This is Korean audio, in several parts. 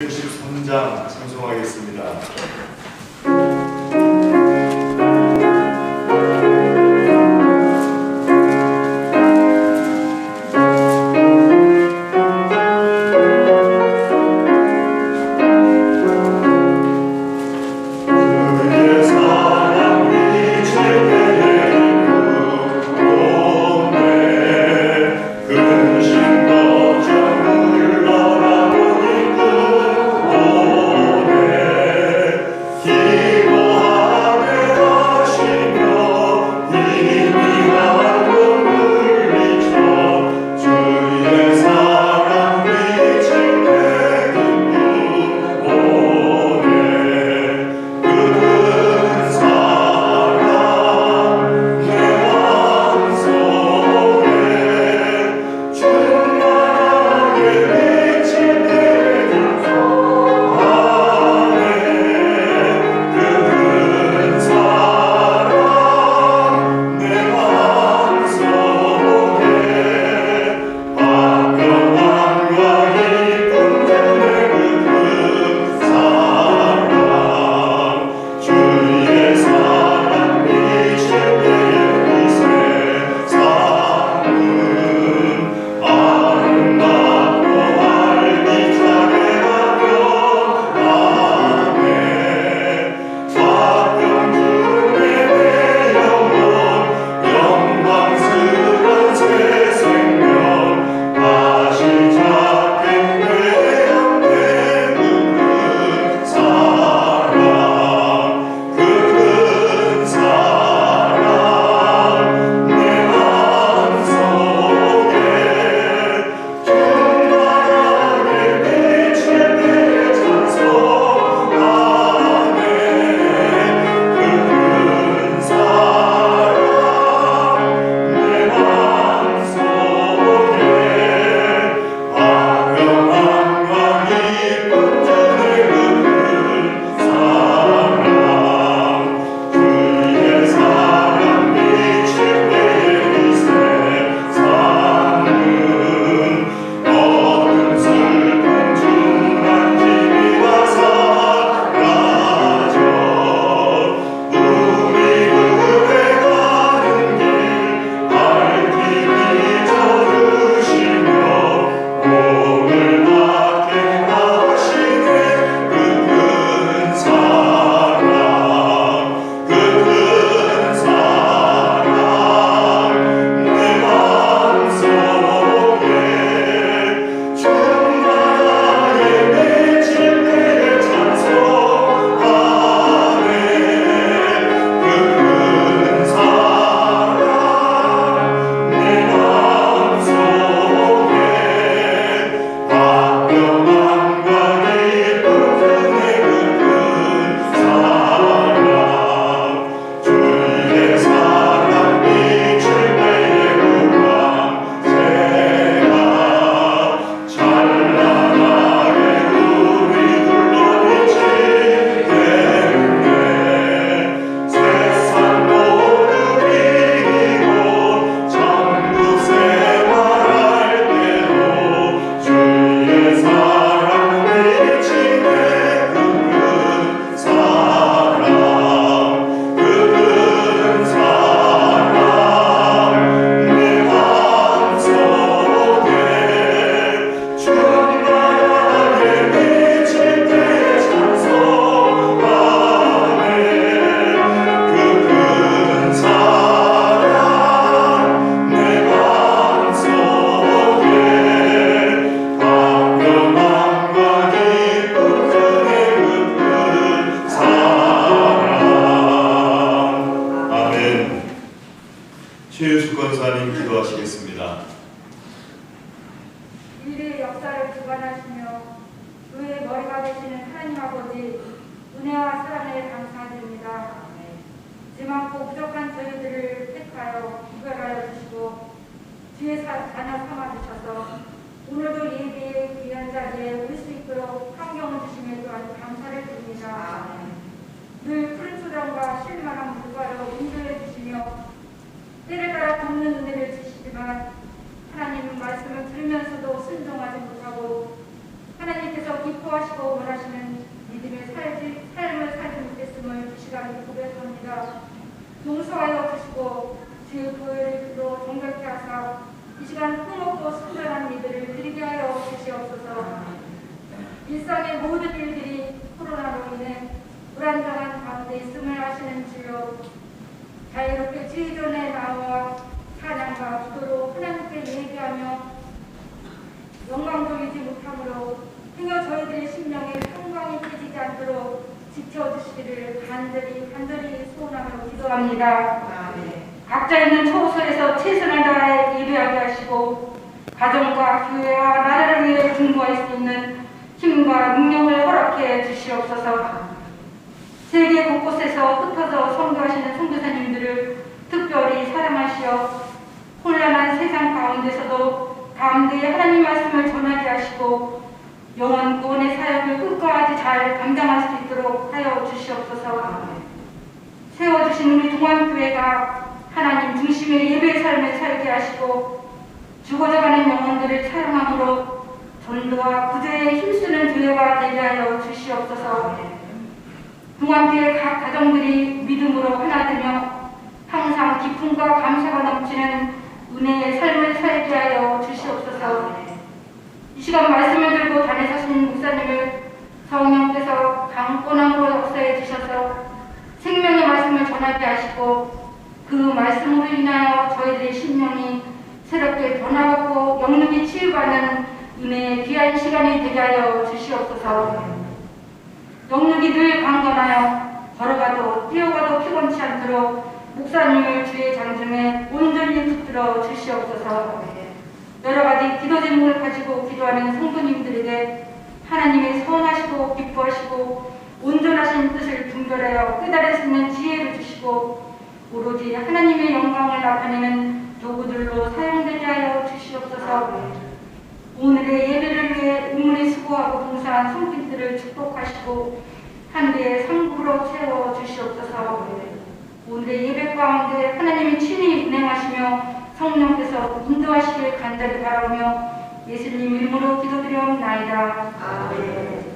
73장 찬송하겠습니다. 최유숙 권사님 기도하시겠습니다. 인류의 역사를 주관하시며 교회의 머리가 되시는 하나님 아버지, 은혜와 사랑에 감사드립니다. 지만고 부족한 저희들을 택하여 구별하여 주시고 주의 자녀 삼아주셔서 오늘도 예배의 귀한 자리에 올 수 있도록 환경을 주심에 또한 감사를 드립니다. 늘 푸른 소정과 실만한 물과로 인도해 주시며 때를 따라 돕는 은혜를 주시지만 하나님 말씀을 들으면서도 순종하지 못하고 하나님께서 기뻐하시고 원하시는 믿음의 삶을 살지 못했음을 이 시간에 고백합니다. 용서하여 주시고 주의 교회로 정결케 하사 이 시간 풍요롭고 순전한 믿음을 드리게 하여 주시옵소서. 일상의 모든 일들이 코로나로 인해 불안정한 가운데 있음을 아시는 주여, 자유롭게 주의 전에 나와 찬양과 기도로 하나님께 예배하며 영광 돌리지 못하므로 행여 저희들의 심령에 평강이 깨지지 않도록 지켜주시기를 간절히 소원하며 기도합니다. 각자 있는 처소에서 최선을 다해 예배하게 하시고 가정과 교회와 나라를 위해 중보할 수 있는 힘과 능력을 허락해 주시옵소서. 세계 곳곳에서 흩어져 선교하시는 선교사님들을 특별히 사랑하시어 혼란한 세상 가운데서도 담대히 하나님 말씀을 전하게 하시고 영원 구원의 사역을 끝까지 잘 감당할 수 있도록 하여 주시옵소서. 세워주신 우리 동안교회가 하나님 중심의 예배의 삶을 살게 하시고 죽어져가는 영혼들을 사랑함으로 전도와 구제에 힘쓰는 교회가 되게 하여 주시옵소서. 동안교회 각 가정들이 믿음으로 하나되며 항상 기쁨과 감사가 넘치는 은혜의 삶을 살게 하여 주시옵소서. 이 시간 말씀을 들고 단에 서신 목사님을 성령께서 강권함으로 역사해 주셔서 생명의 말씀을 전하게 하시고 그 말씀으로 인하여 저희들의 심령이 새롭게 변화받고 영능이 치유받는 은혜의 귀한 시간이 되게 하여 주시옵소서. 영능이 늘 강건하여 걸어가도 뛰어가도 피곤치 않도록 목사님을 주의 장중에 온전히 붙들어 주시옵소서. 여러 가지 기도 제목을 가지고 기도하는 성도님들에게 하나님의 선하시고 기뻐하시고 온전하신 뜻을 분별하여 깨달을 수 있는 지혜를 주시고 오로지 하나님의 영광을 나타내는 도구들로 사용되게 하여 주시옵소서. 오늘의 예배를 위해 의문에 수고하고 봉사한 성도들을 축복하시고 한 대의 상부로 채워 주시옵소서. 오늘의 예배 가운데 하나님이 친히 운행하시며 성령께서 인도하시길 간절히 바라며 예수님 이름으로 기도드리옵나이다. 아멘.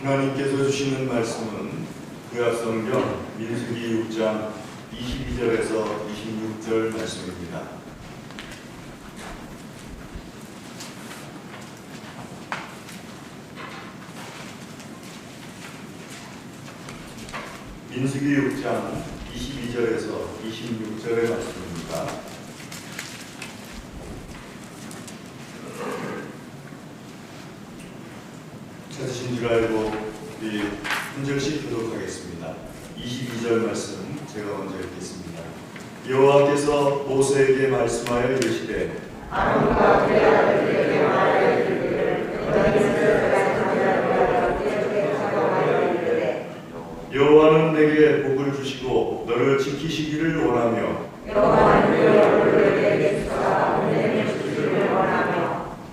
하나님께서 주시는 말씀은 구약성경 민수기 6장 22절에서 26절 말씀입니다. 민수기 6장 22절에서 26절의 말씀입니다. 찾으신 줄 알고 우리 한 절씩 교독하겠습니다. 22절 말씀 제가 먼저 읽겠습니다. 여호와께서 모세에게 말씀하여 이르시되 아론과 그의 아들들에게 말하여 이르기를 여호와는 내게 복을 주시고 너를 지키시기를 원하며 여호와는 그 얼굴을 내게 주사 은혜를 주시기를 원하며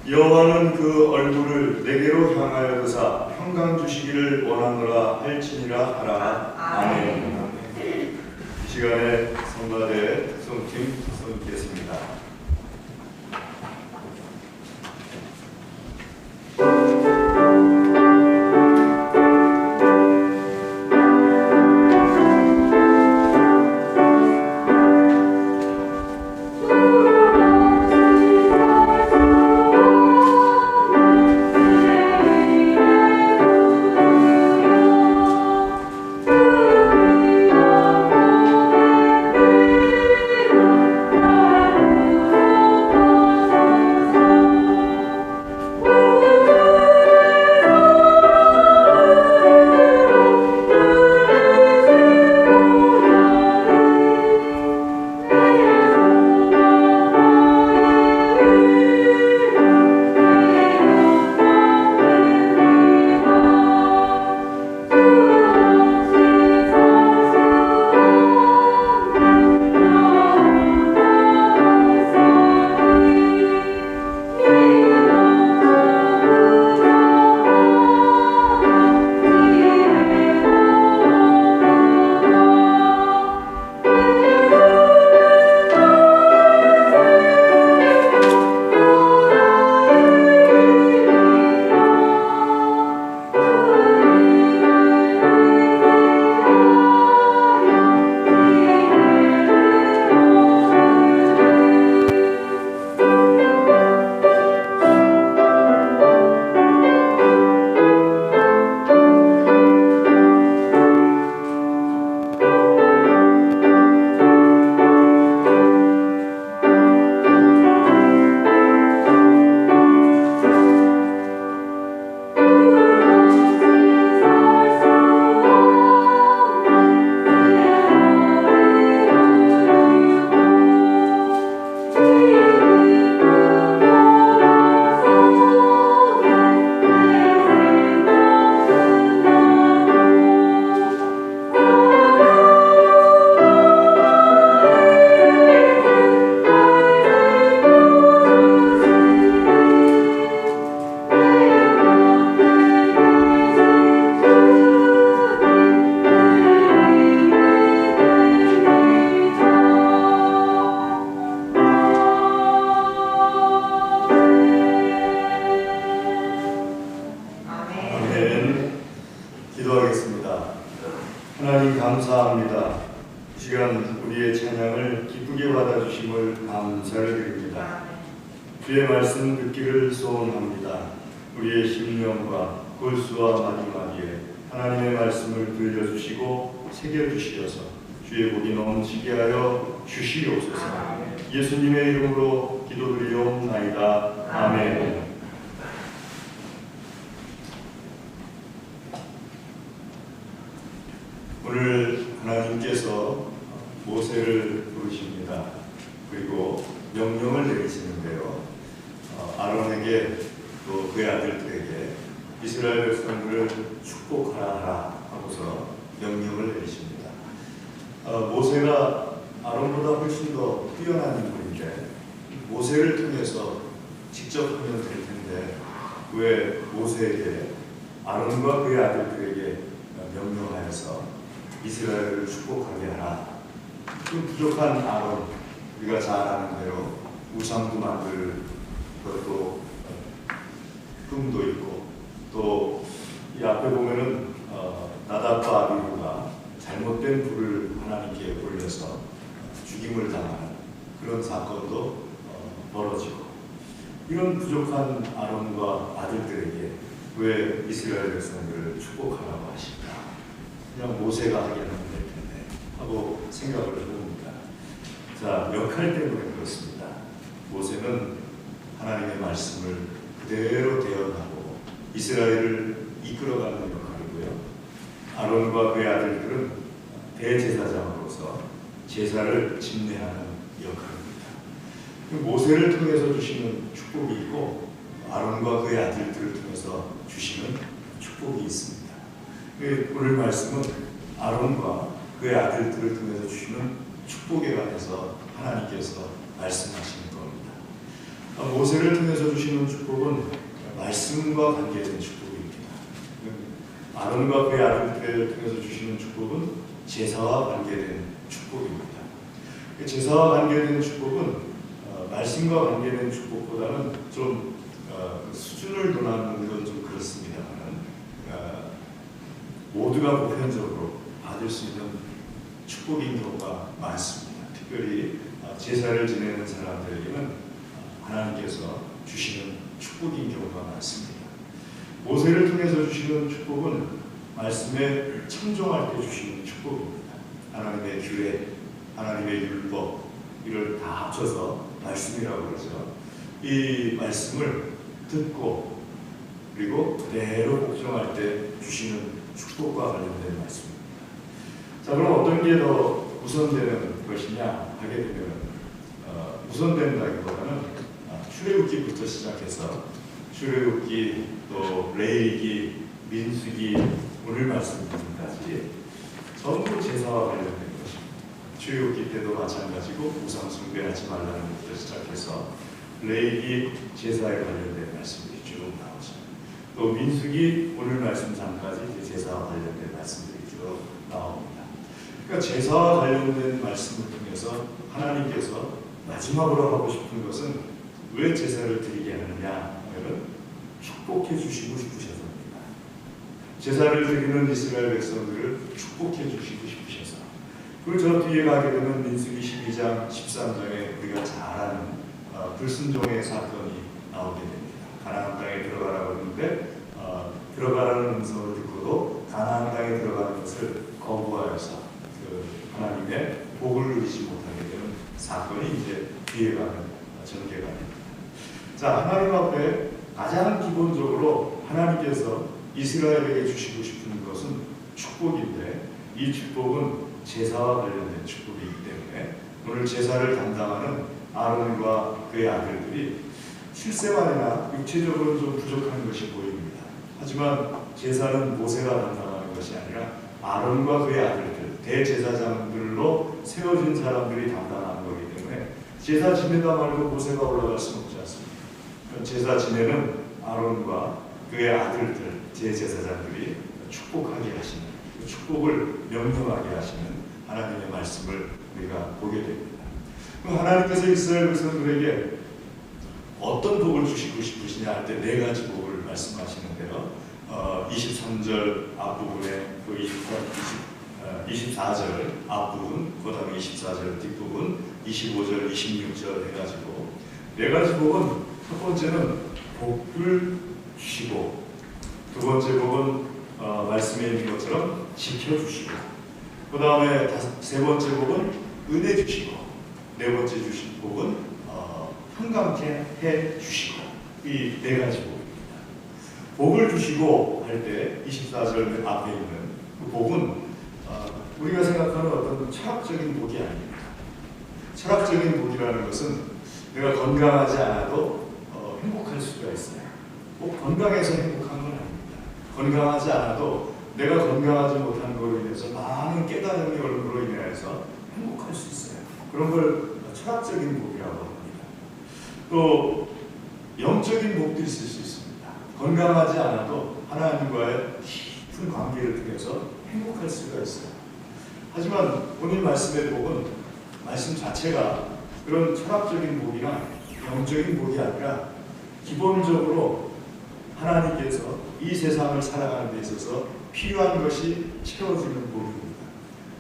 여호와는 그 얼굴을 내게로 향하여 드사 평강 주시기를 원하노라 할지니라 하라. 아멘. 이 시간에 성가대 특성팀 선언하겠습니다. 주 받아주심을 감사를 드립니다. 주의 말씀 듣기를 소원합니다. 우리의 심령과 골수와 마디마디에 하나님의 말씀을 들려주시고 새겨주시어서 주의 복이 넘치게 하여 주시옵소서. 예수님의 이름으로 기도드리옵나이다. 아멘. 오늘 하나님께서 모세를 부르십니다. 그리고 명령을 내리시는데요. 아론에게 또 그의 아들들에게 이스라엘 백성들을 축복하라 하고서 명령을 내리십니다. 모세가 아론보다 훨씬 더 뛰어난 인물인데 모세를 통해서 직접 하면 될 텐데 왜 모세에게 아론과 그의 아들들에게 명령하여서 이스라엘을 축복하게 하라. 그 부족한 아론, 우리가 잘 아는 대로 우상도 만들 것도 흠도 있고 또 이 앞에 보면은 나답과 아비후가 잘못된 불을 하나님께 올려서 죽임을 당하는 그런 사건도 벌어지고 이런 부족한 아론과 아들들에게 왜 이스라엘 백성들을 축복하라고 하실까? 그냥 모세가 하게 하면 될 텐데 하고 생각을 해봅니다. 자, 역할 때문에 그렇습니다. 모세는 하나님의 말씀을 그대로 대언하고 이스라엘을 이끌어가는 역할이고요. 아론과 그의 아들들은 대제사장으로서 제사를 집례하는 역할입니다. 모세를 통해서 주시는 축복이 있고 아론과 그의 아들들을 통해서 주시는 축복이 있습니다. 오늘 말씀은 아론과 그의 아들들을 통해서 주시는 축복에 관해서 하나님께서 말씀하시는 겁니다. 모세를 통해서 주시는 축복은 말씀과 관계된 축복입니다. 아론과 그의 아들들을 통해서 주시는 축복은 제사와 관계된 축복입니다. 제사와 관계된 축복은 말씀과 관계된 축복보다는 좀 수준을 논하는 건 좀 그렇습니다만 모두가 보편적으로 받을 수 있는 축복인 경우가 많습니다. 특별히 제사를 지내는 사람들에게는 하나님께서 주시는 축복인 경우가 많습니다. 모세를 통해서 주시는 축복은 말씀에 청종할 때 주시는 축복입니다. 하나님의 규례, 하나님의 율법 이를 다 합쳐서 말씀이라고 그러죠. 이 말씀을 듣고 그리고 그대로 복종할 때 주시는 축복과 관련된 말씀입니다. 자, 그럼 어떤 게 더 우선되는 것이냐 하게 되면 우선된다기보다는 출애굽기부터 시작해서 출애굽기 또 레위기, 민수기, 오늘 말씀 부분까지 전부 제사와 관련된 것입니다. 출애굽기 때도 마찬가지고 우상 숭배하지 말라는 것부터 시작해서 레위기 제사에 관련된 말씀들이 쭉 나오죠. 또 민수기 오늘 말씀장까지 제사와 관련된 말씀들이 쭉 나옵니다. 그러니까 제사와 관련된 말씀을 통해서 하나님께서 마지막으로 하고 싶은 것은 왜 제사를 드리게 하느냐 하면 축복해 주시고 싶으셔서입니다. 제사를 드리는 이스라엘 백성들을 축복해 주시고 싶으셔서. 그리고 저 뒤에 가게 되면 민수기 12장 13장에 우리가 잘 아는 불순종의 사건이 나오게 됩니다. 가나안 땅에 들어가라고 하는데 들어가라는 음성을 듣고도 가나안 땅에 들어가는 것을 거부하여서 그 하나님의 복을 누리지 못하게 되는 사건이 이제 뒤에 가는 전개가 됩니다. 자, 하나님 앞에 가장 기본적으로 하나님께서 이스라엘에게 주시고 싶은 것은 축복인데 이 축복은 제사와 관련된 축복이기 때문에 오늘 제사를 담당하는 아론과 그의 아들들이 7세만이나 육체적으로 좀 부족한 것이 보입니다. 하지만 제사는 모세가 담당하는 것이 아니라 아론과 그의 아들들, 대제사장들로 세워진 사람들이 담당하는 것이기 때문에 제사 지내다 말고 모세가 올라갈 수는 없지 않습니까? 제사 지내는 아론과 그의 아들들, 제제사장들이 축복하게 하시는, 그 축복을 명령하게 하시는 하나님의 말씀을 우리가 보게 됩니다. 하나님께서 이스라엘 백성들에게 어떤 복을 주시고 싶으시냐 할 때 네 가지 복을 말씀하시는데요. 23절 앞부분에 그 24절 앞부분, 그 다음에 24절 뒷부분, 25절, 26절 해가지고 네 가지 복은 첫 번째는 복을 주시고, 두 번째 복은 말씀에 있는 것처럼 지켜주시고, 그 다음에 세 번째 복은 은혜 주시고, 네 번째 주신 복은 평강케 해 주시고, 이 네 가지 복입니다. 복을 주시고 할 때 24절 앞에 있는 그 복은 우리가 생각하는 어떤 철학적인 복이 아닙니다. 철학적인 복이라는 것은 내가 건강하지 않아도 행복할 수가 있어요. 꼭 건강해서 행복한 건 아닙니다. 건강하지 않아도 내가 건강하지 못한 것으로 인해서 많은 깨달음이 얼음으로 인해서 행복할 수 있어요. 그런 걸 철학적인 복이라고 합니다. 또 영적인 복도 있을 수 있습니다. 건강하지 않아도 하나님과의 깊은 관계를 통해서 행복할 수가 있어요. 하지만 오늘 말씀의 복은 말씀 자체가 그런 철학적인 복이나 영적인 복이 아니라 기본적으로 하나님께서 이 세상을 살아가는 데 있어서 필요한 것이 채워지는 복입니다.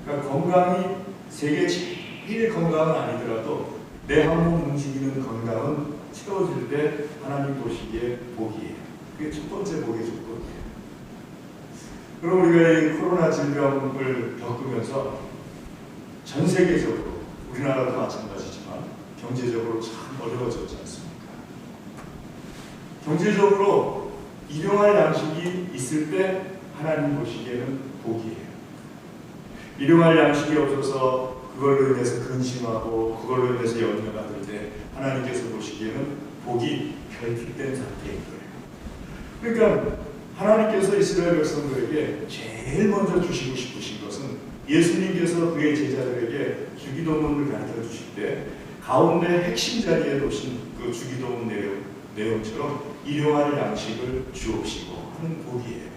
그러니까 건강이 세계 제일 건강은 아니더라도 내 한 몸 움직이는 건강은 채워질 때 하나님 보시기에 복이에요. 그게 첫 번째 복의 조건이에요. 그럼 우리가 이 코로나 질병을 겪으면서 전 세계적으로, 우리나라도 마찬가지지만 경제적으로 참 어려워졌지 않습니까? 경제적으로 일용할 양식이 있을 때 하나님 보시기에는 복이에요. 일용할 양식이 없어서 그걸로 인해서 근심하고 그걸로 인해서 염려가 들 때 하나님께서 보시기에는 복이 결핍된 상태인 거예요. 그러니까 하나님께서 이스라엘 백성들에게 제일 먼저 주시고 싶으신 것은 예수님께서 그의 제자들에게 주기도문을 가르쳐 주실 때 가운데 핵심 자리에 놓으신 그 주기도문 내용처럼 일용할 양식을 주옵시고 하는 복이에요.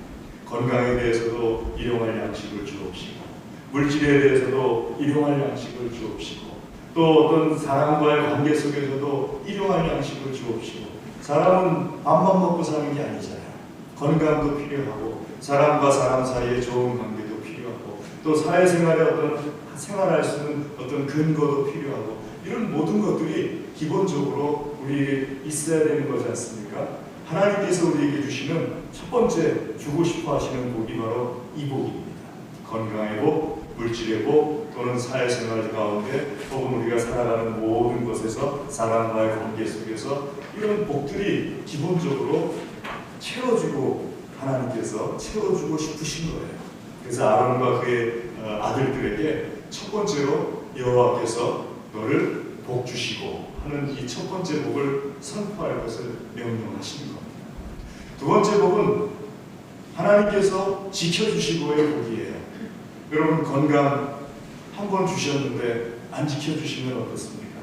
건강에 대해서도 일용할 양식을 주옵시고, 물질에 대해서도 일용할 양식을 주옵시고, 또 어떤 사람과의 관계 속에서도 일용할 양식을 주옵시고. 사람은 밥만 먹고 사는 게 아니잖아요. 건강도 필요하고 사람과 사람 사이에 좋은 관계도 필요하고 또 사회생활에 어떤 생활할 수 있는 어떤 근거도 필요하고, 이런 모든 것들이 기본적으로 우리에게 있어야 되는 거지 않습니까? 하나님께서 우리에게 주시는 첫 번째 주고 싶어 하시는 복이 바로 이 복입니다. 건강의 복, 물질의 복, 또는 사회생활 가운데 혹은 우리가 살아가는 모든 것에서 사람과의 관계 속에서 이런 복들이 기본적으로 채워주고 하나님께서 채워주고 싶으신 거예요. 그래서 아론과 그의 아들들에게 첫 번째로 여호와께서 너를 복 주시고 하는 이 첫 번째 복을 선포할 것을 명령하시는 겁니다. 두 번째 복은 하나님께서 지켜주시고의 복이에요. 여러분, 건강 한 번 주셨는데 안 지켜주시면 어떻습니까?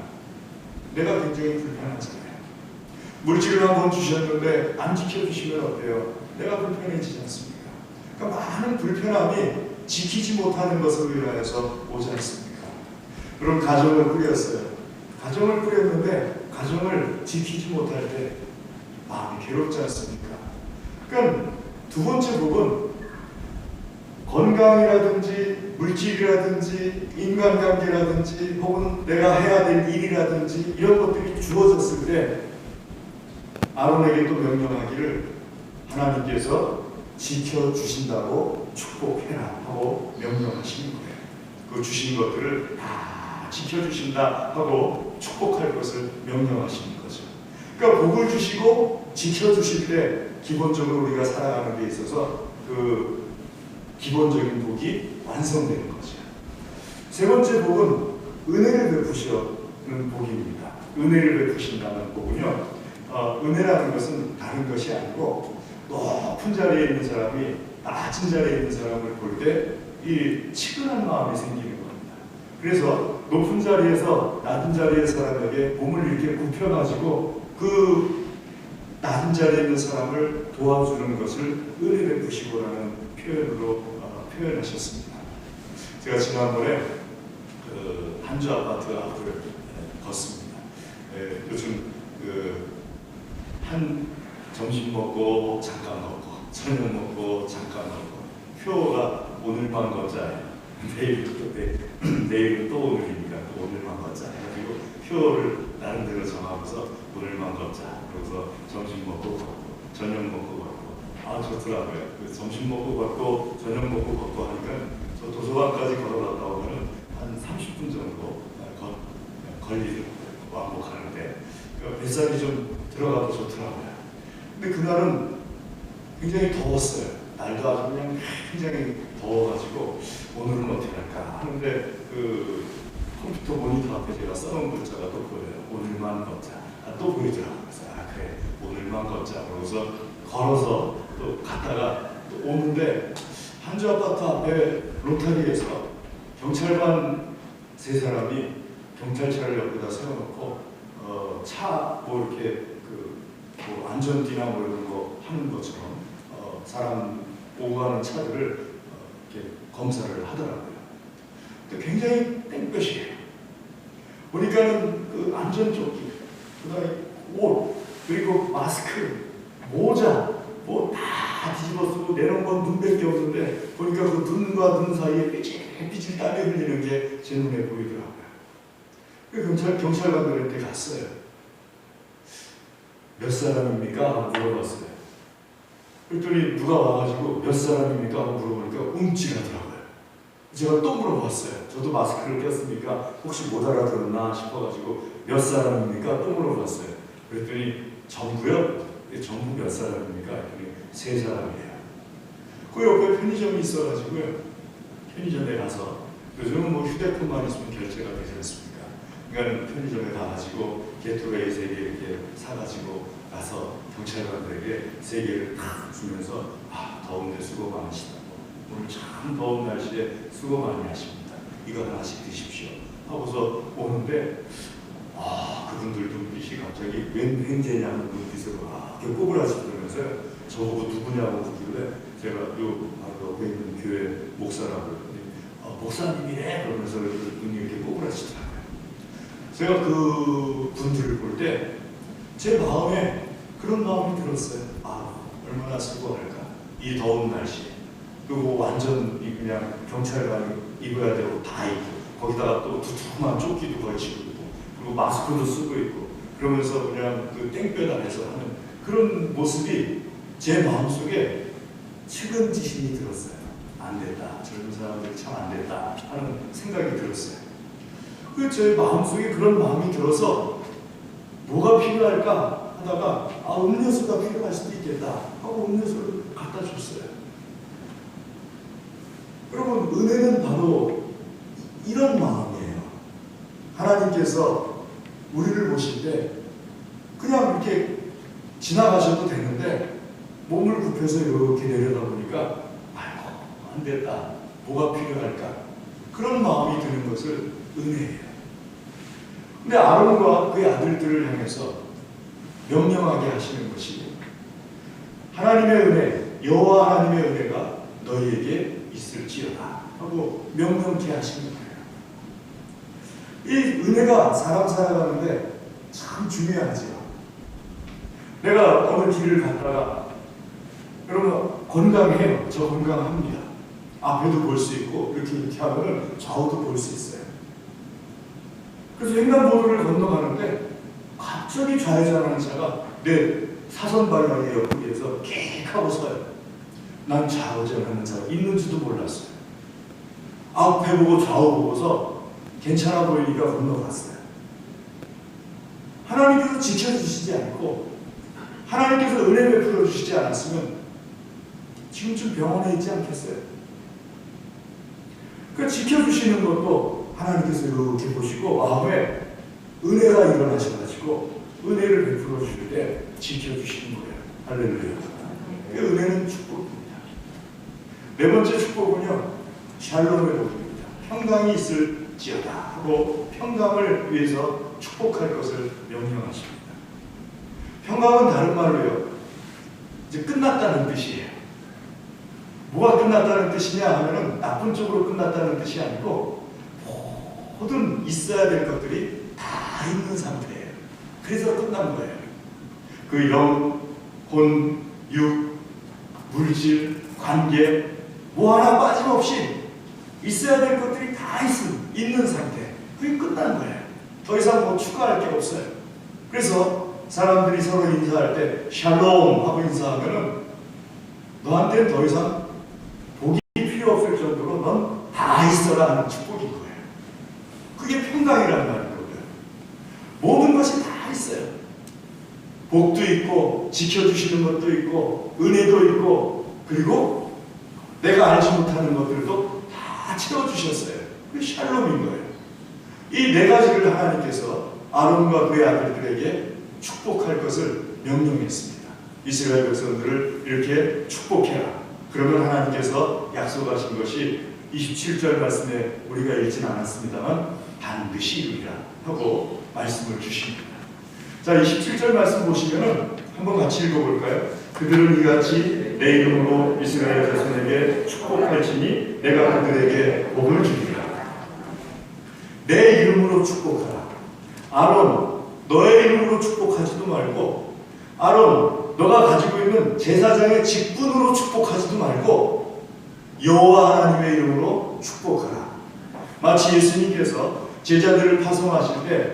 내가 굉장히 불편하잖아요. 물질을 한 번 주셨는데 안 지켜주시면 어때요? 내가 불편해지지 않습니까? 그러니까 많은 불편함이 지키지 못하는 것으로 인하여서 오지 않습니까? 그럼 가정을 꾸렸어요. 가정을 꾸렸는데 가정을 지키지 못할 때 마음이 괴롭지 않습니까? 그러니까 두 번째 복은 건강이라든지 물질이라든지 인간관계라든지 혹은 내가 해야 될 일이라든지 이런 것들이 주어졌을 때 아론에게 또 명령하기를 하나님께서 지켜주신다고 축복해라 하고 명령하시는 거예요. 그 주신 것들을 다 지켜주신다 하고 축복할 것을 명령하시는 거죠. 그러니까 복을 주시고 지켜주실 때 기본적으로 우리가 살아가는 데 있어서 그 기본적인 복이 완성되는 거죠. 세 번째 복은 은혜를 베푸시는 복입니다. 은혜를 베푸신다는 복은요, 은혜라는 것은 다른 것이 아니고 높은 자리에 있는 사람이 낮은 자리에 있는 사람을 볼 때 이 치근한 마음이 생기는 겁니다. 그래서 높은 자리에서 낮은 자리의 사람에게 몸을 이렇게 굽혀가지고 그 낮은 자리에 있는 사람을 도와주는 것을 은혜 베푸시고라는 표현으로 표현하셨습니다. 제가 지난번에 그 한주 아파트 앞을 걷습니다. 요즘 한 점심 먹고 잠깐 먹고 저녁 먹고 잠깐 먹고 표가 오늘 밤 걷자예요. 내일은 또 오늘이니까 오늘만 걷자 해가지고 표를 나름대로 정하고서 오늘만 걷자. 그래서 점심 먹고 걷고 저녁 먹고 걷고 좋더라고요. 점심 먹고 걷고 저녁 먹고 걷고 하니까 저 도서관까지 걸어갔다 오면은 한 30분 정도 걸리더라고요. 왕복하는데 뱃살이 좀 들어가도 좋더라고요. 근데 그날은 굉장히 더웠어요. 날도 아주 그냥 굉장히 더워가지고 오늘은 어떻게 할까 하는데 그 컴퓨터 모니터 앞에 제가 써놓은 글자가 또 보여요. 오늘만 걷자. 또 보이더라고요. 그래서 그래 오늘만 걷자. 그러고서 걸어서 또 갔다가 또 오는데 한주 아파트 앞에 로타리에서 경찰관 3사람이 경찰차를 옆에다 세워놓고 차 뭐 이렇게 뭐 안전띠나 뭐 이런 거 하는 것처럼 사람 오고 가는 차들을 이렇게 검사를 하더라고요. 근데 굉장히 땡볕이에요. 보니까는 그 안전조끼, 그다음에 옷, 그리고 마스크, 모자 뭐 다 뒤집어 쓰고 내놓은 건 눈밖에 없는데 보니까 그 눈과 눈 사이에 삐질삐질 땀이 흘리는 게 제 눈에 보이더라고요. 그 경찰관들한테 갔어요. 몇 사람입니까? 하고 물어봤어요. 그랬더니 누가 와가지고 몇 사람입니까? 하고 물어보니까 움찔하더라고요. 제가 또 물어봤어요. 저도 마스크를 꼈으니까 혹시 못 알아들었나 싶어가지고 몇 사람입니까? 또 물어봤어요. 그랬더니 전부요? 전부 몇 사람입니까? 그랬더니 3사람이에요. 그 옆에 편의점이 있어가지고요. 편의점에 가서 요즘은 뭐 휴대폰만 있으면 결제가 되지 않습니까? 그러니까 편의점에 가가지고 게토레이 3개 이렇게 사가지고 가서 경찰관들에게 3개를 탁 주면서 더운데 수고 많으시다고 오늘 참 더운 날씨에 수고 많이 하십니다. 이거 하나씩 드십시오 하고서 오는데 그분들 눈빛이 갑자기 웬 행제냐는 눈빛으로 이렇게 꼬부라지면서요. 저보고 누구냐고 묻길래 제가 바로 옆에 있는 교회 목사라고 그랬더니 목사님이래 그러면서 눈이 이렇게 꼬부라지더라고요. 제가 그 분들을 볼 때 제 마음에 그런 마음이 들었어요. 얼마나 수고할까 이 더운 날씨에. 그리고 완전히 그냥 경찰관이 입어야 되고 다 입고 거기다가 또 두툼한 조끼도 걸치고 있고 그리고 마스크도 쓰고 있고 그러면서 그냥 그 땡볕 안에서 하는 그런 모습이 제 마음속에 측은지심이 들었어요. 안 됐다. 젊은 사람들이 참 안 됐다 하는 생각이 들었어요. 제 마음속에 그런 마음이 들어서 뭐가 필요할까 하다가 음료수가 필요할 수도 있겠다 하고 음료수를 갖다 줬어요. 여러분 은혜는 바로 이런 마음이에요. 하나님께서 우리를 보실 때 그냥 이렇게 지나가셔도 되는데 몸을 굽혀서 이렇게 내려다보니까 안 됐다. 뭐가 필요할까? 그런 마음이 드는 것을 은혜예요. 근데 아론과 그의 아들들을 향해서 명령하게 하시는 것이 하나님의 은혜, 여호와 하나님의 은혜가 너희에게 있을지어다 하고 명령케 하시는 거예요. 이 은혜가 사람 살아가는데 참 중요하죠. 내가 어느 길을 갔다가 여러분 건강해요. 저 건강합니다. 앞에도 볼 수 있고 이렇게 하면 좌우도 볼 수 있어요. 그래서 횡단보도를 건너가는데 갑자기 좌회전하는 차가 내 사선 방향의 옆에서 킥 하고 서요. 난 좌회전하는 차가 있는지도 몰랐어요. 앞에 보고 좌우 보고서 괜찮아 보이니까 건너갔어요. 하나님께서 지켜주시지 않고 하나님께서 은혜 베풀어 주시지 않았으면 지금쯤 병원에 있지 않겠어요? 그 지켜주시는 것도 하나님께서 이렇게 보시고 마음에 은혜가 일어나셔가지고 은혜를 베풀어 주실 때 지켜주시는 거예요. 할렐루야. 그 은혜는 축복입니다. 4번째 축복은요, 샬롬의 복입니다. 평강이 있을지어다 하고 평강을 위해서 축복할 것을 명령하십니다. 평강은 다른 말로요, 이제 끝났다는 뜻이에요. 뭐가 끝났다는 뜻이냐 하면은 나쁜 쪽으로 끝났다는 뜻이 아니고 모든 있어야 될 것들이 다 있는 상태예요. 그래서 끝난 거예요. 그 영, 혼, 육, 물질, 관계 뭐 하나 빠짐없이 있어야 될 것들이 다 있는 상태. 그게 끝난 거예요. 더 이상 뭐 추가할 게 없어요. 그래서 사람들이 서로 인사할 때 샬롬 하고 인사하면은 너한테는 더 이상 복이 필요 없을 정도로 넌 다 있어라 하는 축복인 거예요. 그게 평강이라는 말인 거예요. 모든 것이 다 있어요. 복도 있고 지켜주시는 것도 있고 은혜도 있고 그리고 내가 알지 못하는 것들도 다 채워주셨어요. 그게 샬롬인 거예요. 이 네 가지를 하나님께서 아론과 그의 아들들에게 축복할 것을 명령했습니다. 이스라엘 백성들을 이렇게 축복해라. 그러면 하나님께서 약속하신 것이 27절 말씀에 우리가 읽진 않았습니다만 반드시 이루리라 하고 말씀을 주십니다. 자, 27절 말씀 보시면은 한번 같이 읽어볼까요? 그들은 이같이 내 이름으로 이스라엘 자손에게 축복할지니 내가 그들에게 복을 주리라. 내 이름으로 축복하라. 아론, 너의 이름으로 축복하지도 말고 아론, 너가 가지고 있는 제사장의 직분으로 축복하지도 말고 여호와 하나님의 이름으로 축복하라. 마치 예수님께서 제자들을 파송하실 때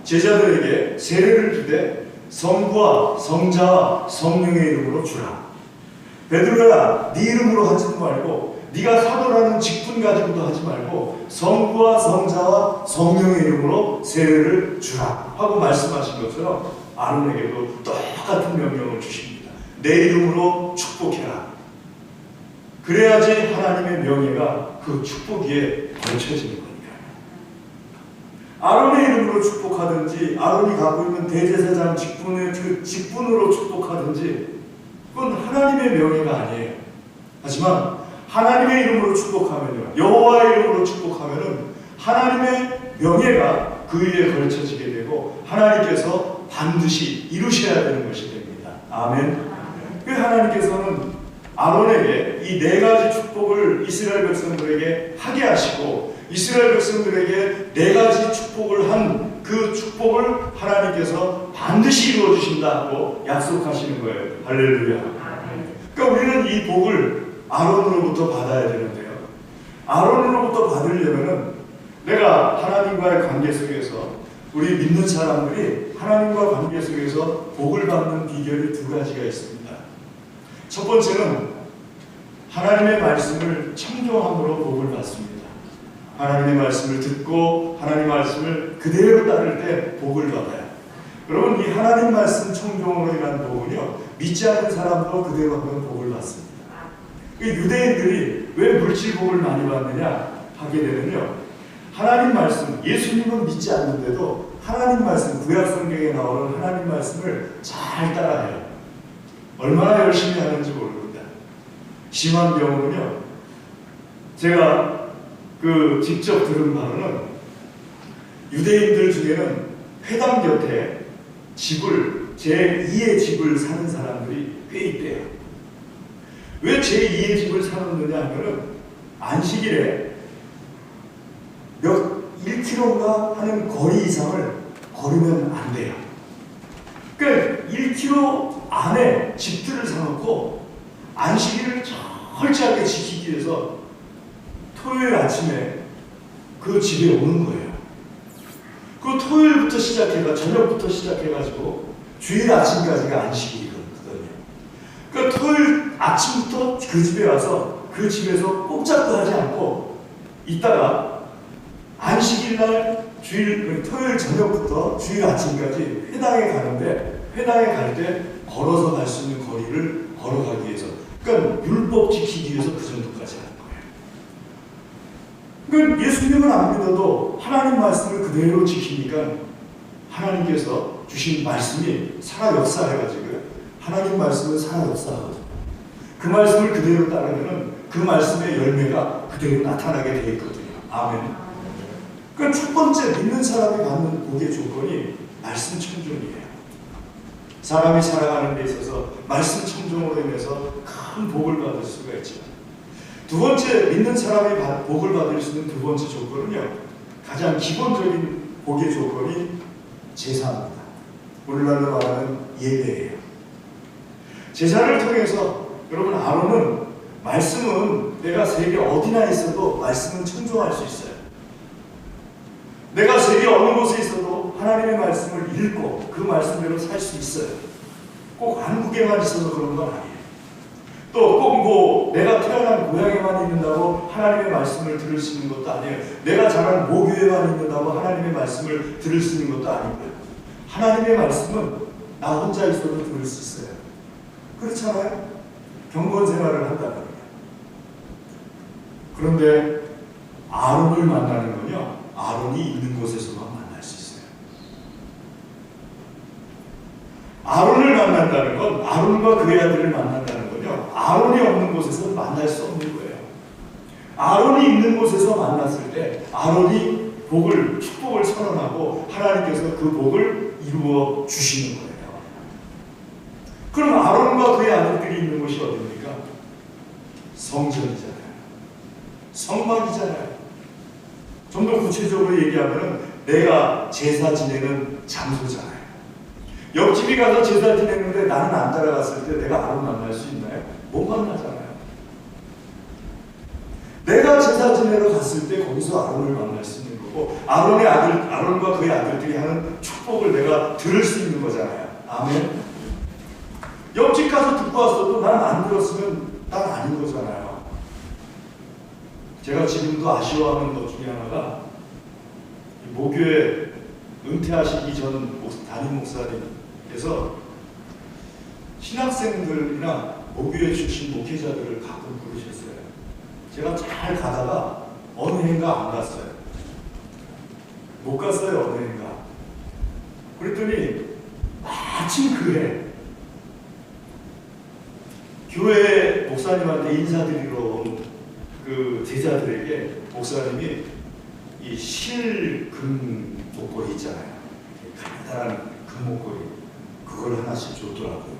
제자들에게 세례를 주되 성부와 성자와 성령의 이름으로 주라. 베드로야, 네 이름으로 하지도 말고 네가 사도라는 직분 가지고도 하지 말고 성부와 성자와 성령의 이름으로 세례를 주라 하고 말씀하신 것처럼 아론에게도 똑같은 명령을 주십니다. 내 이름으로 축복해라. 그래야지 하나님의 명예가 그 축복 위에 걸쳐지는 겁니다. 아론의 이름으로 축복하든지 아론이 갖고 있는 대제사장 직분의 그 직분으로 축복하든지 그건 하나님의 명예가 아니에요. 하지만 하나님의 이름으로 축복하면요, 여호와의 이름으로 축복하면은 하나님의 명예가 그 위에 걸쳐지게 되고 하나님께서 반드시 이루셔야 되는 것이 됩니다. 아멘. 그 하나님께서는 아론에게 이 네 가지 축복을 이스라엘 백성들에게 하게 하시고 이스라엘 백성들에게 네 가지 축복을 한 그 축복을 하나님께서 반드시 이루어 주신다고 약속하시는 거예요. 할렐루야. 그러니까 우리는 이 복을 아론으로부터 받아야 되는데요. 아론으로부터 받으려면은 내가 하나님과의 관계 속에서 우리 믿는 사람들이 하나님과 관계 속에서 복을 받는 비결이 두 가지가 있습니다. 첫 번째는 하나님의 말씀을 청종함으로 복을 받습니다. 하나님의 말씀을 듣고 하나님의 말씀을 그대로 따를 때 복을 받아요. 여러분, 이 하나님 말씀 청종으로 인한 복은요, 믿지 않는 사람도 그대로 하면 복을 받습니다. 유대인들이 왜 물질복을 많이 받느냐 하게 되면요, 하나님 말씀, 예수님은 믿지 않는데도 하나님 말씀, 구약성경에 나오는 하나님 말씀을 잘 따라해요. 얼마나 열심히 하는지 모릅니다. 심한 경우는요, 제가 직접 들은 바로는 유대인들 중에는 회당 곁에 집을, 제2의 집을 사는 사람들이 꽤 있대요. 왜 제2의 집을 사느냐 하면은 안식일에 몇 1km인가 하는 거리 이상을 걸으면 안 돼요. 그러니까 1km 안에 집들을 사놓고 안식일을 철저하게 지키기 위해서 토요일 아침에 그 집에 오는 거예요. 그 토요일부터 시작해가 저녁부터 시작해가지고 주일 아침까지가 안식일이거든요. 그러니까 토요일 아침부터 그 집에 와서 그 집에서 꼼짝도 하지 않고 있다가 안식일 날 토요일 저녁부터 주일 아침까지 회당에 가는데 회당에 갈 때 걸어서 갈 수 있는 거리를 걸어가기 위해서, 그러니까 율법 지키기 위해서 그 정도까지 하는 거예요. 그러니까 예수님은 안 믿어도 하나님 말씀을 그대로 지키니까 하나님께서 주신 말씀이 살아 역사해가지고 하나님 말씀은 살아 역사하거든요. 그 말씀을 그대로 따르면 그 말씀의 열매가 그대로 나타나게 되어 있거든요. 아멘. 그러니까 첫 번째 믿는 사람이 받는 복의 조건이 말씀 청종이에요. 사람이 살아가는 데 있어서 말씀 청종으로 인해서 큰 복을 받을 수가 있죠. 두 번째, 믿는 사람이 복을 받을 수 있는 두 번째 조건은요, 가장 기본적인 복의 조건이 제사입니다. 오늘날로 말하는 예배예요. 제사를 통해서 여러분, 아론은 말씀은 내가 세계 어디나 있어도 말씀은 청종할 수 있어요. 내가 세계 어느 곳에 있어도 하나님의 말씀을 읽고 그 말씀대로 살 수 있어요. 꼭 한국에만 있어서 그런 건 아니에요. 또 꼭 뭐 내가 태어난 고향에만 있는다고 하나님의 말씀을 들을 수 있는 것도 아니에요. 내가 자란 모교에만 있는다고 하나님의 말씀을 들을 수 있는 것도 아니고요. 하나님의 말씀은 나 혼자 있어도 들을 수 있어요. 그렇잖아요? 경건 생활을 한다면. 그런데 아론을 만나는 건요, 아론이 있는 곳에서만 만날 수 있어요. 아론을 만난다는 건, 아론과 그의 아들을 만난다는 건요, 아론이 없는 곳에서 만날 수 없는 거예요. 아론이 있는 곳에서 만났을 때 아론이 축복을 선언하고 하나님께서 그 복을 이루어 주시는 거예요. 그럼 아론과 그의 아들들이 있는 곳이 어디입니까? 성전이잖아요. 성막이잖아요. 좀 더 구체적으로 얘기하면 내가 제사 지내는 장소잖아요. 옆집이 가서 제사 지내는데 나는 안 따라갔을 때 내가 아론 만날 수 있나요? 못 만나잖아요. 내가 제사 지내러 갔을 때 거기서 아론을 만날 수 있는 거고, 아론과 그의 아들들이 하는 축복을 내가 들을 수 있는 거잖아요. 아멘. 옆집 가서 듣고 왔어도 난 안 들었으면 난 아닌 거잖아요. 제가 지금도 아쉬워하는 것 중에 하나가, 모교에 은퇴하시기 전 담임 목사님께서 신학생들이나 모교에 출신 목회자들을 가끔 부르셨어요. 제가 잘 가다가 어느 해인가 안 갔어요. 못 갔어요, 어느 해인가. 그랬더니 마침 그 해 교회 목사님한테 인사드리러 온 그 제자들에게 목사님이 이 실금 목걸이 있잖아요. 간단한 금목걸이, 그걸 하나씩 줬더라고요.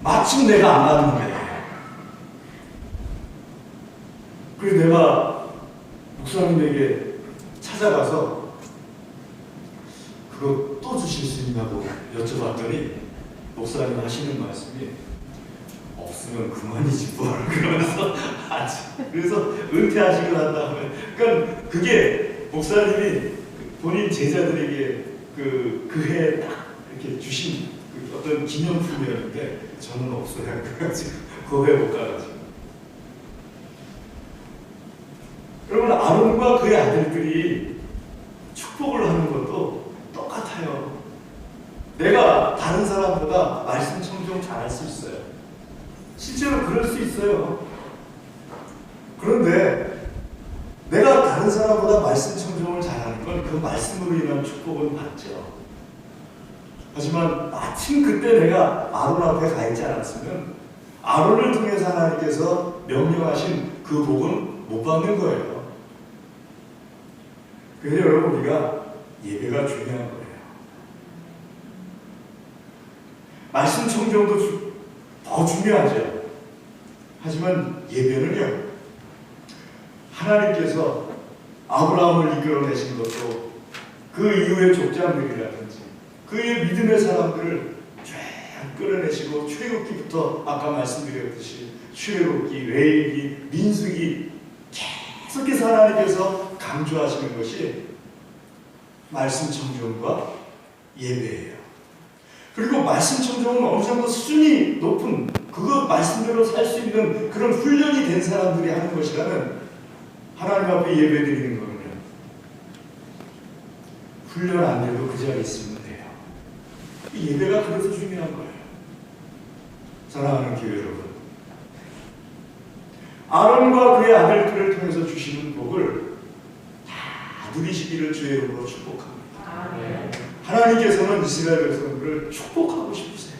마침 내가 안 갔는데. 그래서 내가 목사님에게 찾아가서 그거 또 주실 수 있냐고 여쭤봤더니 목사님 하시는 말씀이 없으면 그만이지 뭘, 그러면서 그래서 은퇴하시고 난 다음에, 그러니까 그게 목사님이 본인 제자들에게 그 해에 딱 이렇게 주신 그 어떤 기념품이었는데 저는 없어요. 그래가지고 그 해 못 가가지고. 여러분, 아론과 그의 아들들이 축복을 하는 것도 똑같아요. 내가 다른 사람보다 말씀 청종 잘할 수 있어요. 실제로 그럴 수 있어요. 그런데 내가 다른 사람보다 말씀 청종을 잘하는 건 그 말씀으로 인한 축복은 받죠. 하지만 마침 그때 내가 아론 앞에 가 있지 않았으면 아론을 통해서 하나님께서 명령하신 그 복은 못 받는 거예요. 그래서 여러분, 우리가 예배가 중요한 거예요. 말씀 청정도 더 중요하죠. 하지만 예배는요, 하나님께서 아브라함을 이끌어내신 것도 그 이후의 족장들이라든지 그의 믿음의 사람들을 쫙 끌어내시고, 출애굽기부터 아까 말씀드렸듯이 출애굽기, 레위기, 민수기 계속해서 하나님께서 강조하시는 것이 말씀 청정과 예배예요. 그리고 말씀 청정은 어느 정도 수준이 높은, 그거 말씀대로 살 수 있는 그런 훈련이 된 사람들이 하는 것이라면, 하나님 앞에 예배 드리는 거는요, 훈련 안 돼도 그 자리에 있으면 돼요. 이 예배가 그래서 중요한 거예요. 사랑하는 교회 여러분, 아론과 그의 아들들을 통해서 주시는 복을 다 누리시기를 주의 이름으로 축복합니다. 아멘. 하나님께서는 이스라엘 백성들을 축복하고 싶으세요.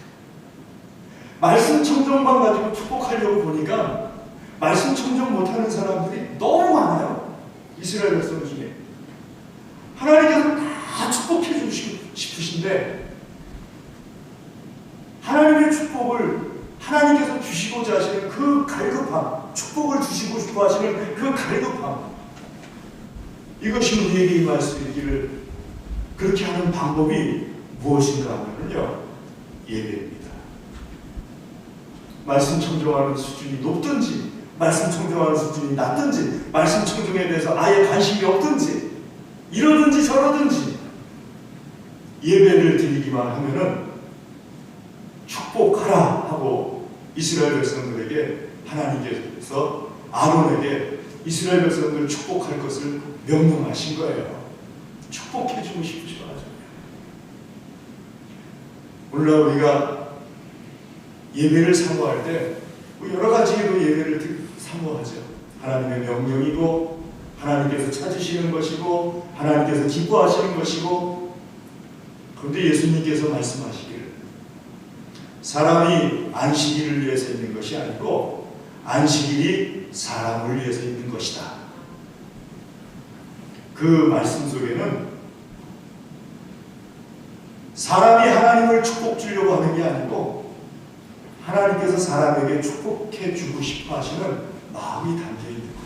말씀 청정만 가지고 축복하려고 보니까 말씀 청정 못하는 사람들이 너무 많아요. 이스라엘 백성 중에. 하나님께서 다 축복해 주시고 싶으신데, 하나님의 축복을 하나님께서 주시고자 하시는 그 갈급함, 축복을 주시고 싶어 하시는 그 갈급함, 이것이 우리에게 임할 수 있기를, 그렇게 하는 방법이 무엇인가 하면요, 예배입니다. 말씀 청정하는 수준이 높든지 말씀 청중하는 수준이 낮든지 말씀 청중에 대해서 아예 관심이 없든지 이러든지 저러든지 예배를 드리기만 하면은 축복하라 하고 이스라엘 백성들에게 하나님께서 아론에게 이스라엘 백성들을 축복할 것을 명령하신 거예요. 축복해 주고 싶으셔 가지고. 오늘날 우리가 예배를 사모할 때 여러 가지로 예배를 사모하죠. 하나님의 명령이고 하나님께서 찾으시는 것이고 하나님께서 기뻐하시는 것이고, 그런데 예수님께서 말씀하시기를 사람이 안식일을 위해서 있는 것이 아니고 안식일이 사람을 위해서 있는 것이다. 그 말씀 속에는 사람이 하나님을 축복 주려고 하는 게 아니고 하나님께서 사람에게 축복해 주고 싶어 하시는 마음이 담겨 있는 거예요.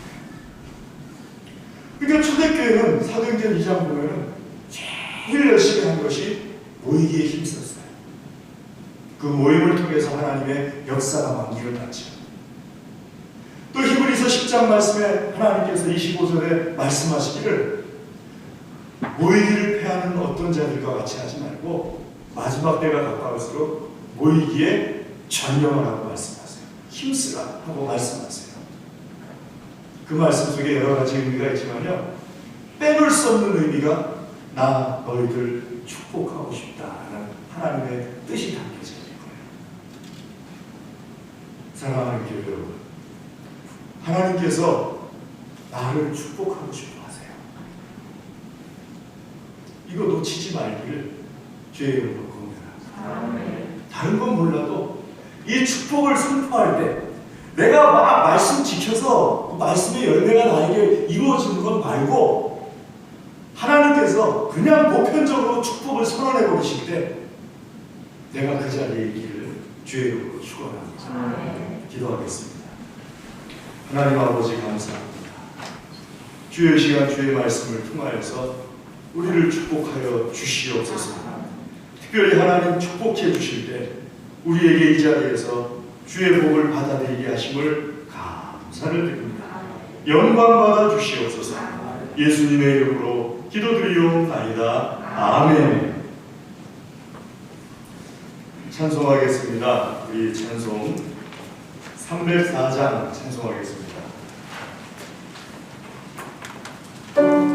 그러니까 초대교회는 사도행전 2장 보면은 제일 열심히 한 것이 모이기에 힘썼어요. 그 모임을 통해서 하나님의 역사가 막 일어났죠. 또 히브리서 10장 말씀에 하나님께서 25절에 말씀하시기를 모이기를 패하는 어떤 자들과 같이 하지 말고 마지막 때가 가까울수록 모이기에 전념하라고 말씀하세요. 힘쓰라 하고 말씀하세요. 그 말씀 속에 여러 가지 의미가 있지만요, 빼놓을 수 없는 의미가 나 너희들 축복하고 싶다라는 하나님의 뜻이 담겨져 있는 거예요. 사랑하는 교회 여러분, 하나님께서 나를 축복하고 싶어 하세요. 이거 놓치지 말기를 주의 이름으로 권면합니다. 다른 건 몰라도 이 축복을 선포할 때 내가 막 말씀 지켜서 그 말씀의 열매가 나에게 이루어지는 건 말고 하나님께서 그냥 보편적으로 축복을 선언해 버리실 때 내가 그 자리에 있기를 주의 이름으로 축원합니다. 기도하겠습니다. 하나님 아버지 감사합니다. 주의 시간 주의 말씀을 통하여서 우리를 축복하여 주시옵소서. 특별히 하나님 축복해 주실 때 우리에게 이 자리에서 주의 복을 받아들이게 하심을 감사를 드립니다. 영광 받아 주시옵소서. 예수님의 이름으로 기도드리옵나이다. 아멘. 찬송하겠습니다. 우리 찬송 304장 찬송하겠습니다. 나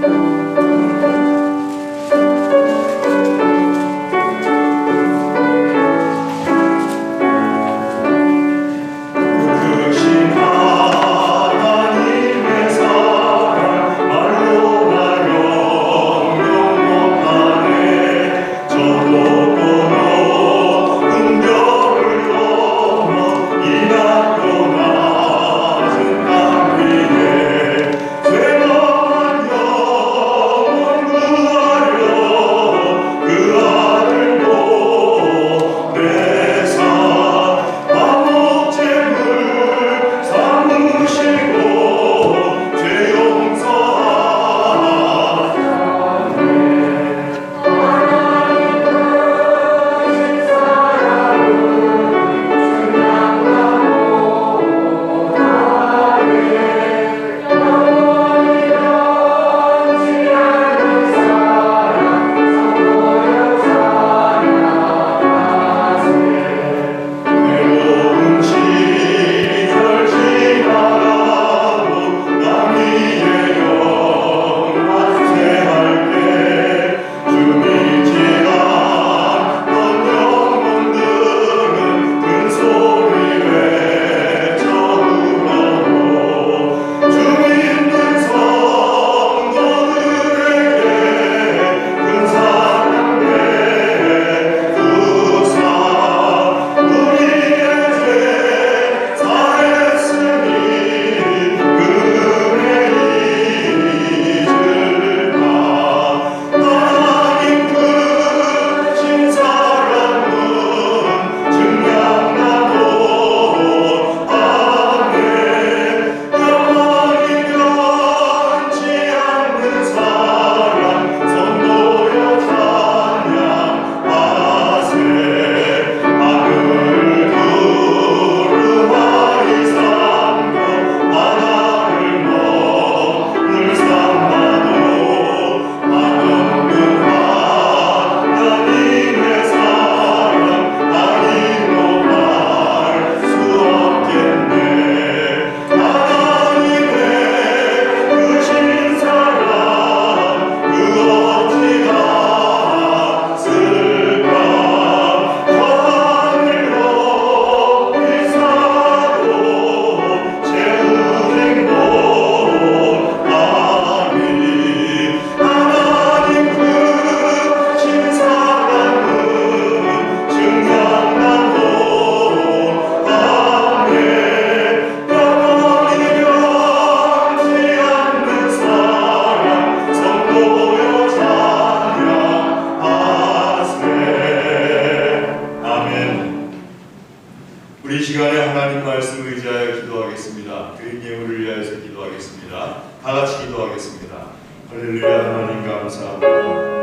하나님 말씀 의지하여 기도하겠습니다. 드린 예물을 위하여서 기도하겠습니다. 다 같이 기도하겠습니다. 할렐루야. 하나님 감사합니다.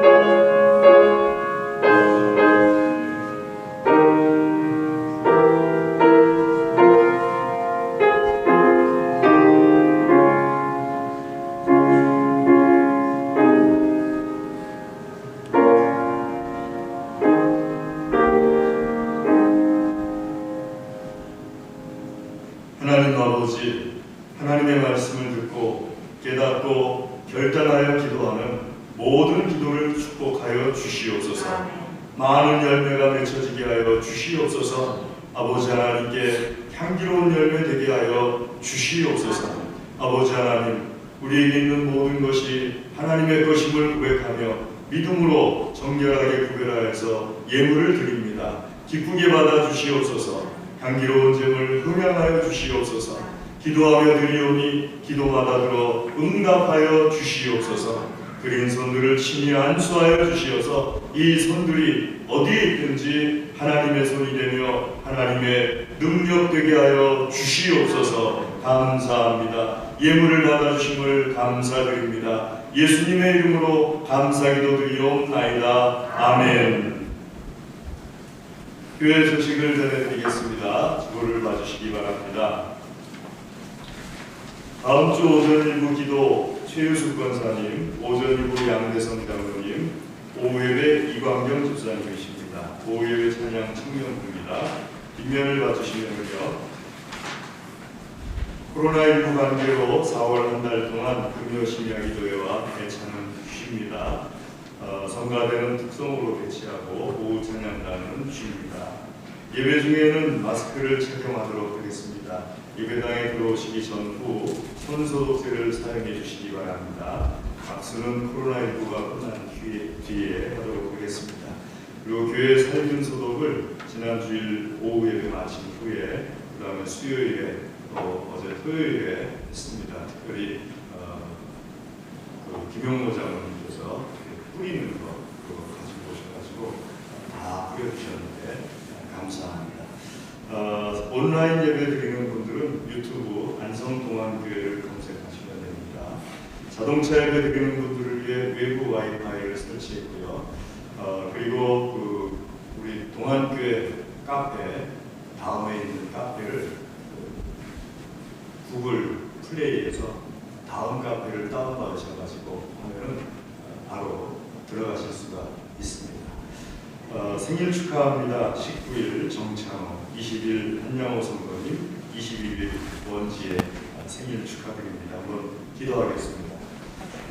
하나님 아버지, 하나님의 말씀을 듣고 깨닫고 결단하여 기도하는 모든 기도를 축복하여 주시옵소서. 많은 열매가 맺혀지게 하여 주시옵소서. 아버지 하나님께 향기로운 열매 되게 하여 주시옵소서. 아버지 하나님, 우리에게 있는 모든 것이 하나님의 것임을 고백하며 믿음으로 정결하게 구별하여서 예물을 드립니다. 기쁘게 받아 주시옵소서. 향기로운 제물 흥향하여 주시옵소서. 기도하며 드리오니 기도마다 들어 응답하여 주시옵소서. 드린 손들을 친히 안수하여 주시어서 이 손들이 어디에 있든지 하나님의 손이 되며 하나님의 능력 되게 하여 주시옵소서. 감사합니다. 예물을 받아주심을 감사드립니다. 예수님의 이름으로 감사기도 드리옵나이다. 아멘. 교회 소식을 전해드리겠습니다. 주보를 봐주시기 바랍니다. 다음 주 오전 일부 기도 최유숙 권사님, 오전 일부 양대성 장로님, 오후 예배 이광경 집사님이십니다. 오후 예배 찬양 청년부입니다. 뒷면을 봐주시면요, 코로나19 관계로 4월 한 달 동안 금요 심야 기도회와 대찬은 쉬입니다. 성가대는 특성으로 배치하고 오후 찬양단은 쉽니다. 예배 중에는 마스크를 착용하도록 하겠습니다. 예배당에 들어오시기 전후 손소독제를 사용해 주시기 바랍니다. 박수는 코로나19가 끝난 뒤에 하도록 하겠습니다. 그리고 교회 살균 소독을 지난 주일 오후 예배 마친 후에 그 다음에 수요일에 또 어제 토요일에 했습니다. 특별히 김용모 장로님께서 뿌리는 거 그거 가지고 오셔가지고 다 뿌려주셨는데 감사합니다. 온라인 예배 드리는 분들은 유튜브 안성동안교회를 검색하시면 됩니다. 자동차 예배 드리는 분들을 위해 외부 와이파이를 설치했고요. 그리고 우리 동안교회 카페 다음에 있는 카페를 구글 플레이에서 다음 카페를 다운받으셔가지고 하면은 바로 들어가실 수가 있습니다. 생일 축하합니다. 19일 정창호, 20일 한양호 선거님, 21일 원지의 생일 축하드립니다. 한번 기도하겠습니다.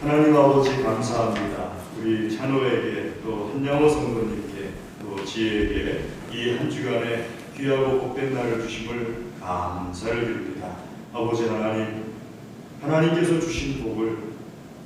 하나님 아버지 감사합니다. 우리 찬호에게 또 한양호 선거님께 또 지혜에게 이 한 주간에 귀하고 복된 날을 주심을 감사를 드립니다. 아버지 하나님, 하나님께서 주신 복을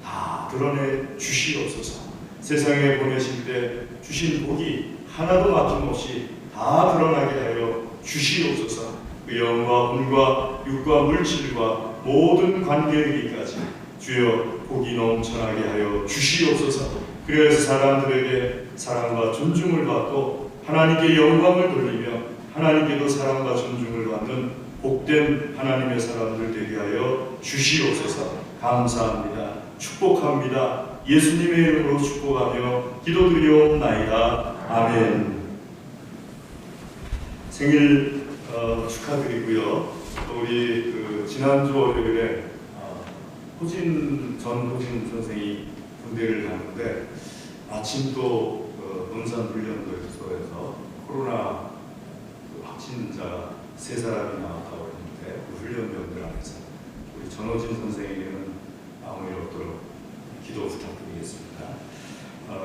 다 드러내 주시옵소서. 세상에 보내실 때 주신 복이 하나도 막힘없이 다 드러나게 하여 주시옵소서. 그 영과 운과 육과 물질과 모든 관계이기까지 주여 복이 넘쳐나게 하여 주시옵소서. 그래서 사람들에게 사랑과 존중을 받고 하나님께 영광을 돌리며 하나님께도 사랑과 존중을 받는 복된 하나님의 사람들 되게 하여 주시옵소서. 감사합니다. 축복합니다. 예수님의 이름으로 축복하며 기도드리옵나이다. 아멘. 생일 축하드리고요. 또 우리 지난주 월요일에 전 호진 선생이 군대를 가는데 마침 또 논산훈련소에서 코로나 확진자 3사람이 나왔다고 했는데 훈련병들 안에서 우리 전호진 선생에게는 아무 일 없도록 기도 부탁드리겠습니다.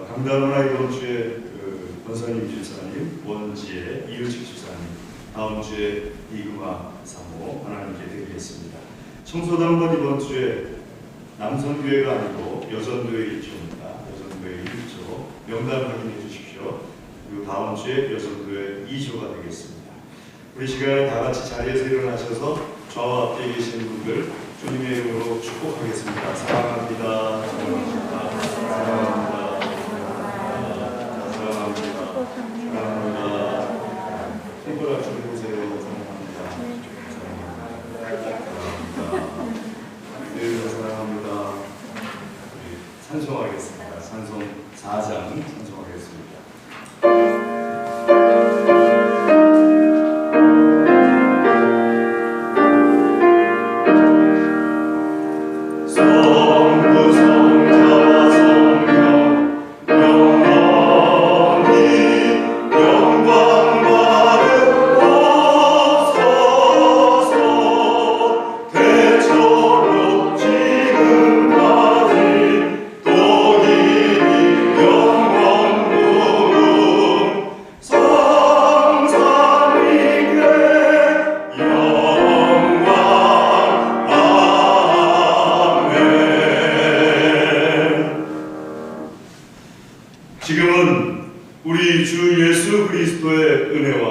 강단원화 이번 주에 권사님 집사님, 원지혜, 이유식 집사님, 다음 주에 이금화 사모 하나님께 드리겠습니다. 청소당번 이번 주에 남선교회가 아니고 여전교회 1조입니다. 여전교회 1조 명단 확인해 주십시오. 그리고 다음 주에 여전교회 2조가 되겠습니다. 우리 시간에 다 같이 자리에서 일어나셔서 저와 앞에 계신 분들 주님의 이름으로 축복하겠습니다. 사랑합니다. 사랑합니다. 사랑합니다. 사랑합니다. 사랑합니다. 손가락 좀 보세요. 사랑합니다. 찬송하겠습니다. 성부 성자와 성령 영원히 영광 받으옵소서. 대처럼 지금까지 또 이리 영원 무궁 성삼위께 영광. 아멘. 지금은 우리 주 예수 그리스도의 은혜와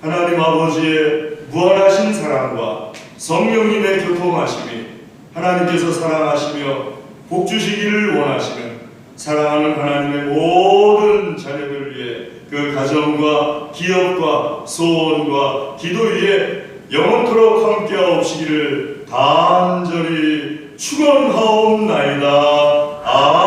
하나님 아버지의 무한하신 사랑과 성령님의 교통하심이 하나님께서 사랑하시며 복 주시기를 원하시는 사랑하는 하나님의 모든 자녀들 위해 그 가정과 기업과 소원과 기도 위에 영원토록 함께하옵시기를 간절히 축원하옵나이다. 아멘.